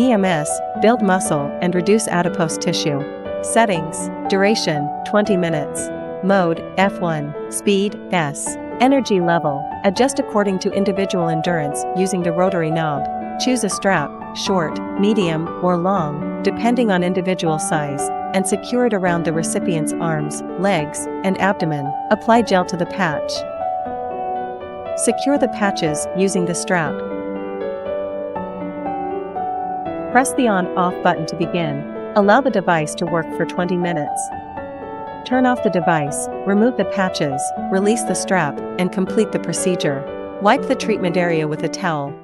EMS, build muscle and reduce adipose tissue. Settings, duration, 20 minutes. Mode, F1, speed, S. Energy level, adjust according to individual endurance using the rotary knob. Choose a strap, short, medium, or long, depending on individual size, and secure it around the recipient's arms, legs, and abdomen. Apply gel to the patch. Secure the patches using the strap. Press the on/off button to begin. Allow the device to work for 20 minutes. Turn off the device, remove the patches, release the strap, and complete the procedure. Wipe the treatment area with a towel.